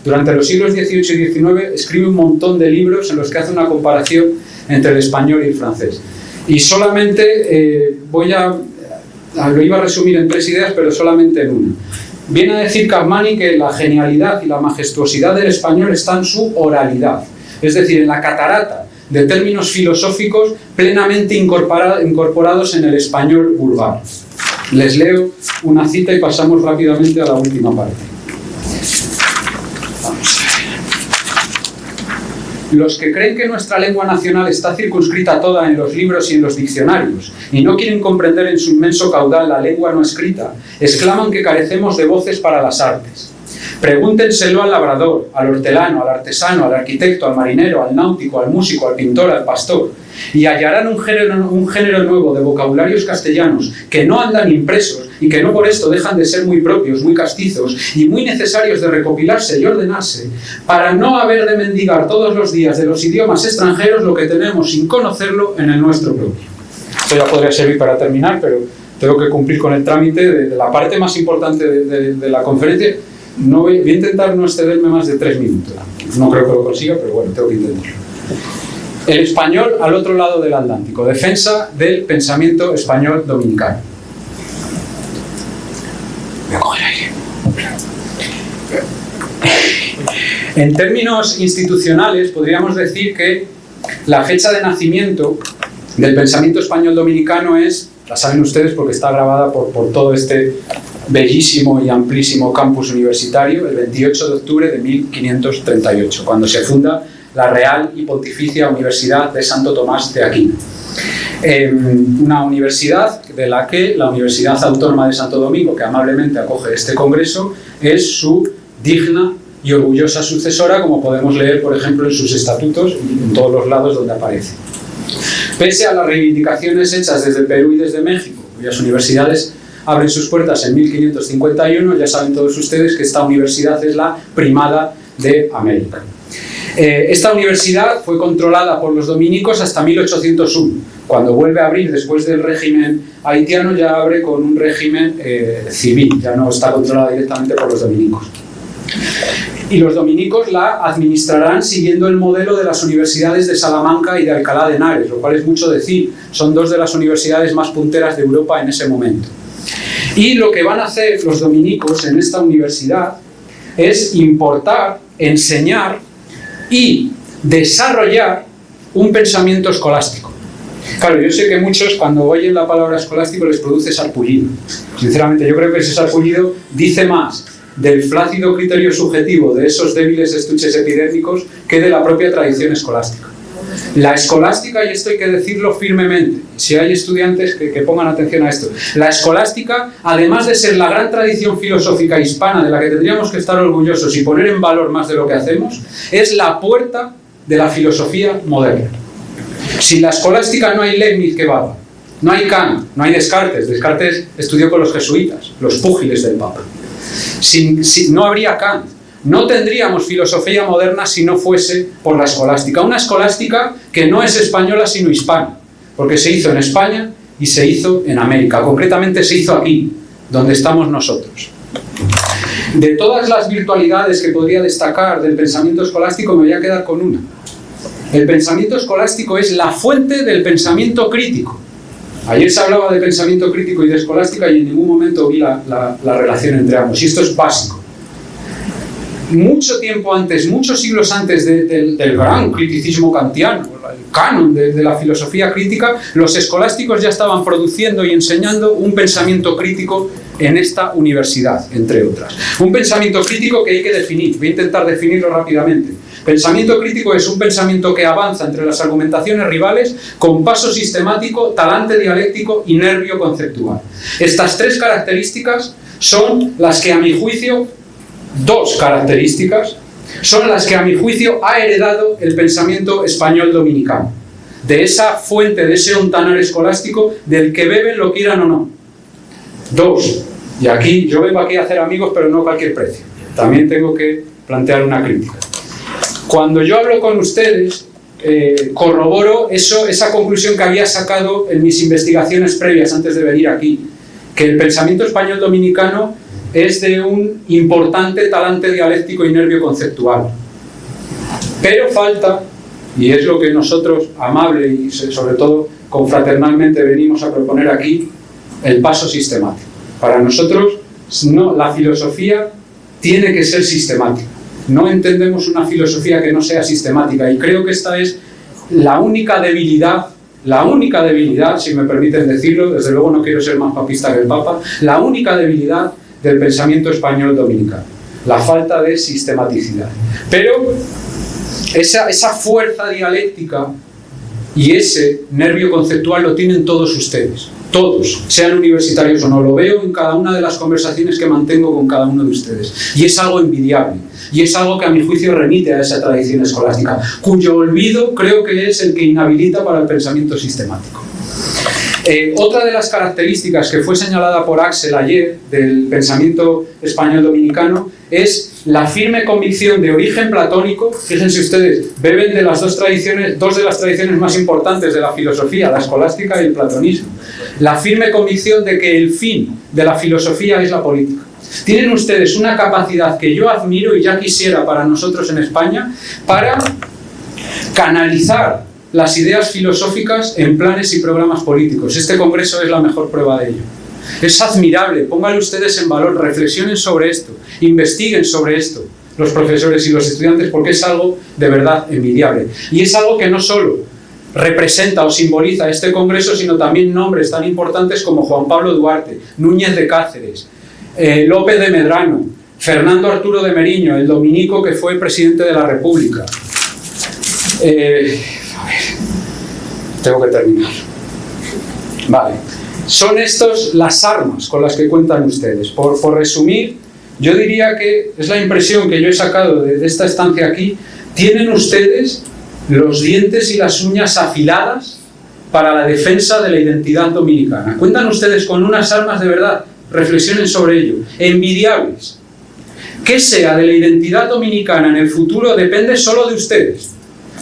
Durante los siglos XVIII y XIX escribe un montón de libros en los que hace una comparación entre el español y el francés. Y solamente lo iba a resumir en 3 ideas, pero solamente en una. Viene a decir Capmany que la genialidad y la majestuosidad del español está en su oralidad, es decir, en la catarata de términos filosóficos plenamente incorporados en el español vulgar. Les leo una cita y pasamos rápidamente a la última parte. Vamos a ver. Los que creen que nuestra lengua nacional está circunscrita toda en los libros y en los diccionarios y no quieren comprender en su inmenso caudal la lengua no escrita, exclaman que carecemos de voces para las artes. Pregúntenselo al labrador, al hortelano, al artesano, al arquitecto, al marinero, al náutico, al músico, al pintor, al pastor, y hallarán un género nuevo de vocabularios castellanos que no andan impresos y que no por esto dejan de ser muy propios, muy castizos y muy necesarios de recopilarse y ordenarse, para no haber de mendigar todos los días de los idiomas extranjeros lo que tenemos sin conocerlo en el nuestro propio. Esto ya podría servir para terminar, pero tengo que cumplir con el trámite de la parte más importante de la conferencia. Voy a intentar no excederme más de 3 minutos. No creo que lo consiga, pero bueno, tengo que intentarlo. El español al otro lado del Atlántico. Defensa del pensamiento español dominicano. Voy a coger aire. En términos institucionales, podríamos decir que la fecha de nacimiento del pensamiento español dominicano es, la saben ustedes porque está grabada por todo este bellísimo y amplísimo campus universitario, el 28 de octubre de 1538, cuando se funda la Real y Pontificia Universidad de Santo Tomás de Aquino. Una universidad de la que la Universidad Autónoma de Santo Domingo, que amablemente acoge este congreso, es su digna y orgullosa sucesora, como podemos leer, por ejemplo, en sus estatutos y en todos los lados donde aparece. Pese a las reivindicaciones hechas desde Perú y desde México, cuyas universidades abren sus puertas en 1551, ya saben todos ustedes que esta universidad es la primada de América. Esta universidad fue controlada por los dominicos hasta 1801. Cuando vuelve a abrir después del régimen haitiano, ya abre con un régimen civil, ya no está controlada directamente por los dominicos. Y los dominicos la administrarán siguiendo el modelo de las universidades de Salamanca y de Alcalá de Henares, lo cual es mucho decir, son 2 de las universidades más punteras de Europa en ese momento. Y lo que van a hacer los dominicos en esta universidad es importar, enseñar y desarrollar un pensamiento escolástico. Claro, yo sé que muchos cuando oyen la palabra escolástico les produce sarpullido. Sinceramente, yo creo que ese sarpullido dice más del flácido criterio subjetivo de esos débiles estuches epidérmicos que de la propia tradición escolástica. La escolástica, y esto hay que decirlo firmemente, si hay estudiantes que pongan atención a esto, la escolástica, además de ser la gran tradición filosófica hispana de la que tendríamos que estar orgullosos y poner en valor más de lo que hacemos, es la puerta de la filosofía moderna. Sin la escolástica no hay Leibniz que valga, no hay Kant, no hay Descartes. Descartes estudió con los jesuitas, los púgiles del Papa. No habría Kant. No tendríamos filosofía moderna si no fuese por la escolástica. Una escolástica que no es española sino hispana, porque se hizo en España y se hizo en América. Concretamente se hizo aquí, donde estamos nosotros. De todas las virtualidades que podría destacar del pensamiento escolástico, me voy a quedar con una. El pensamiento escolástico es la fuente del pensamiento crítico. Ayer se hablaba de pensamiento crítico y de escolástica y en ningún momento vi la relación entre ambos. Y esto es básico. Mucho tiempo antes, muchos siglos antes del gran criticismo kantiano, el canon de la filosofía crítica, los escolásticos ya estaban produciendo y enseñando un pensamiento crítico en esta universidad, entre otras. Un pensamiento crítico que hay que definir. Voy a intentar definirlo rápidamente. Pensamiento crítico es un pensamiento que avanza entre las argumentaciones rivales con paso sistemático, talante dialéctico y nervio conceptual. Estas 3 características son las que a mi juicio, 2 características, son las que a mi juicio ha heredado el pensamiento español dominicano. De esa fuente, de ese ontanar escolástico del que beben lo quieran o no. Dos, y aquí yo vengo aquí a hacer amigos, pero no a cualquier precio. También tengo que plantear una crítica. Cuando yo hablo con ustedes, corroboro esa conclusión que había sacado en mis investigaciones previas antes de venir aquí, que el pensamiento español dominicano es de un importante talante dialéctico y nervio conceptual. Pero falta, y es lo que nosotros, amable y sobre todo confraternalmente, venimos a proponer aquí, el paso sistemático. Para nosotros, no, la filosofía tiene que ser sistemática. No entendemos una filosofía que no sea sistemática, y creo que esta es la única debilidad, si me permiten decirlo, desde luego no quiero ser más papista que el Papa, la única debilidad del pensamiento español dominicano, la falta de sistematicidad. Pero esa fuerza dialéctica y ese nervio conceptual lo tienen todos ustedes. Todos, sean universitarios o no, lo veo en cada una de las conversaciones que mantengo con cada uno de ustedes. Y es algo envidiable. Y es algo que a mi juicio remite a esa tradición escolástica, cuyo olvido creo que es el que inhabilita para el pensamiento sistemático. Otra de las características que fue señalada por Axel ayer del pensamiento español dominicano es la firme convicción de origen platónico. Fíjense ustedes, beben de las dos de las tradiciones más importantes de la filosofía, la escolástica y el platonismo. La firme convicción de que el fin de la filosofía es la política. Tienen ustedes una capacidad que yo admiro y ya quisiera para nosotros en España para canalizar las ideas filosóficas en planes y programas políticos. Este congreso es la mejor prueba de ello. Es admirable, pónganlo ustedes en valor, reflexionen sobre esto, investiguen sobre esto, los profesores y los estudiantes, porque es algo de verdad envidiable. Y es algo que no solo representa o simboliza este congreso, sino también nombres tan importantes como Juan Pablo Duarte, Núñez de Cáceres, López de Medrano, Fernando Arturo de Meriño, el dominico que fue presidente de la República. Tengo que terminar. Vale. Son estos las armas con las que cuentan ustedes. Por resumir, yo diría que es la impresión que yo he sacado de esta estancia aquí. Tienen ustedes los dientes y las uñas afiladas para la defensa de la identidad dominicana. Cuentan ustedes con unas armas de verdad, reflexionen sobre ello, envidiables. Que sea de la identidad dominicana en el futuro depende solo de ustedes,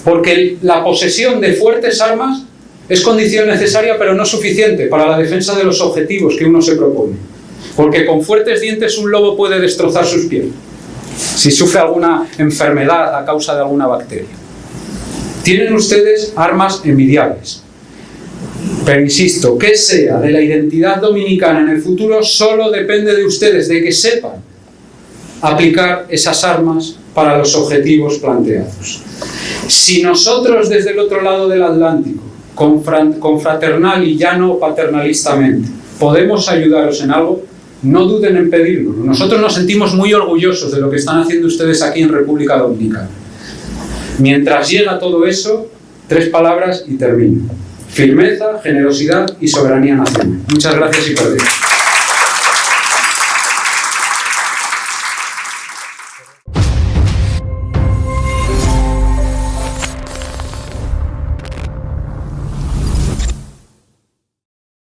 porque la posesión de fuertes armas es condición necesaria pero no suficiente para la defensa de los objetivos que uno se propone, porque con fuertes dientes un lobo puede destrozar sus pieles si sufre alguna enfermedad a causa de alguna bacteria. Tienen ustedes armas envidiables, pero insisto, que sea de la identidad dominicana en el futuro solo depende de ustedes, de que sepan aplicar esas armas para los objetivos planteados. Si nosotros desde el otro lado del Atlántico, confraternal y ya no paternalistamente, podemos ayudaros en algo, no duden en pedirlo. Nosotros nos sentimos muy orgullosos de lo que están haciendo ustedes aquí en República Dominicana. Mientras llega todo eso, 3 palabras y termino: firmeza, generosidad y soberanía nacional. Muchas gracias y perdón.